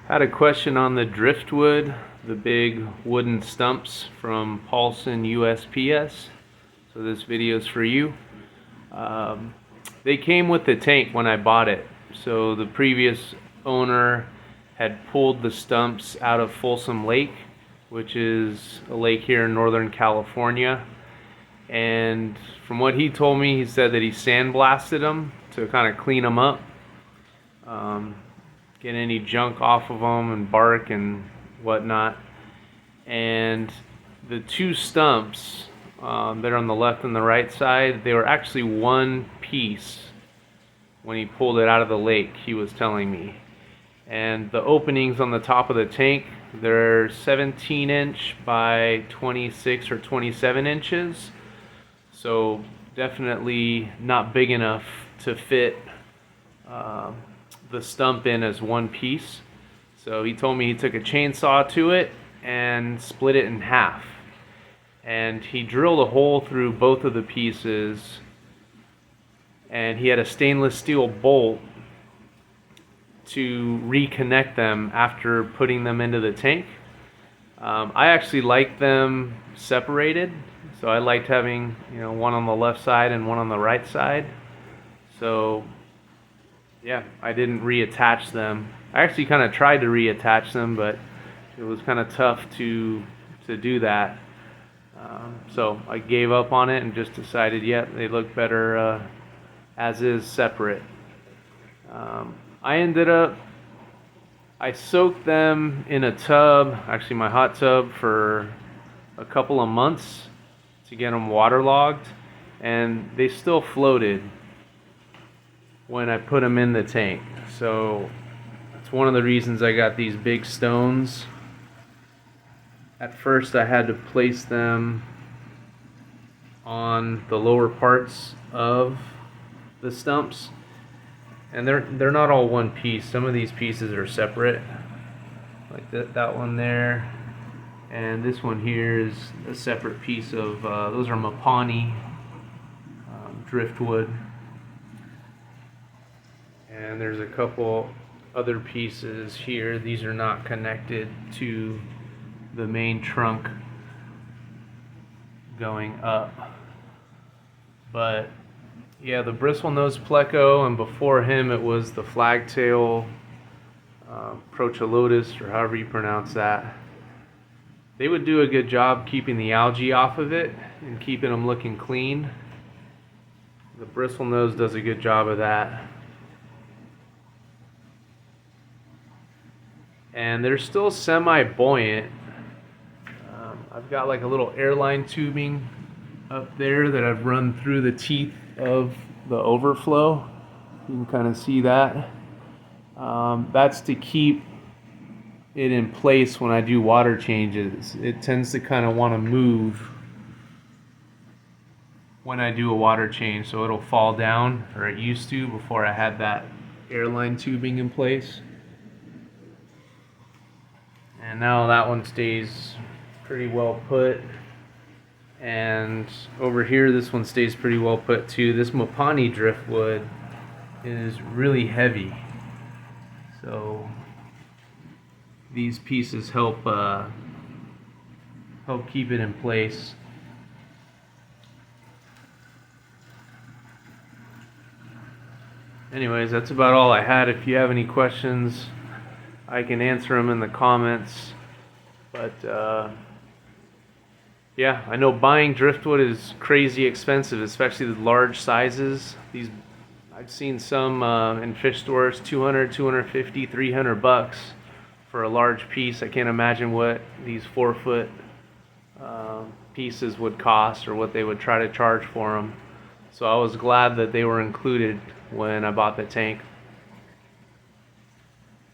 Had a question on the driftwood, the big wooden stumps from Paulson USPS. So this video is for you. They came with the tank when I bought it. So the previous owner had pulled the stumps out of Folsom Lake, which is a lake here in Northern California. And from what he told me, he said that he sandblasted them to kind of clean them up. Get any junk off of them and bark and whatnot. And the two stumps that are on the left and the right side, they were actually one piece when he pulled it out of the lake, he was telling me. And the openings on the top of the tank, they're 17 inch by 26 or 27 inches. So definitely not big enough to fit the stump in as one piece. So he told me he took a chainsaw to it and split it in half. And he drilled a hole through both of the pieces, and he had a stainless steel bolt to reconnect them after putting them into the tank. I actually like them separated, so I liked having, one on the left side and one on the right side. So yeah, I didn't reattach them. I actually kind of tried to reattach them, but it was kind of tough to do that. So I gave up on it and just decided, they look better as is, separate. I soaked them in a tub, actually my hot tub, for a couple of months to get them waterlogged, and they still floated when I put them in the tank. So that's one of the reasons I got these big stones. At first I had to place them on the lower parts of the stumps, and they're not all one piece. Some of these pieces are separate, like that one there, and this one here is a separate piece of those are Mapani driftwood. And there's a couple other pieces here. These are not connected to the main trunk going up. But yeah, the Bristlenose Pleco, and before him it was the flagtail Procholotus, or however you pronounce that. They would do a good job keeping the algae off of it and keeping them looking clean. The Bristlenose does a good job of that. And they're still semi-buoyant. I've got like a little airline tubing up there that I've run through the teeth of the overflow. You can kind of see that. That's to keep it in place when I do water changes. It tends to kind of want to move when I do a water change, so it'll fall down, or it used to before I had that airline tubing in place. And now that one stays pretty well put. And over here, this one stays pretty well put too. This Mapani driftwood is really heavy, so these pieces help keep it in place. Anyways, that's about all I had. If you have any questions, I can answer them in the comments. But yeah, I know buying driftwood is crazy expensive, especially the large sizes. I've seen some in fish stores, 200, 250, 300 bucks for a large piece. I can't imagine what these 4-foot pieces would cost, or what they would try to charge for them. So I was glad that they were included when I bought the tank.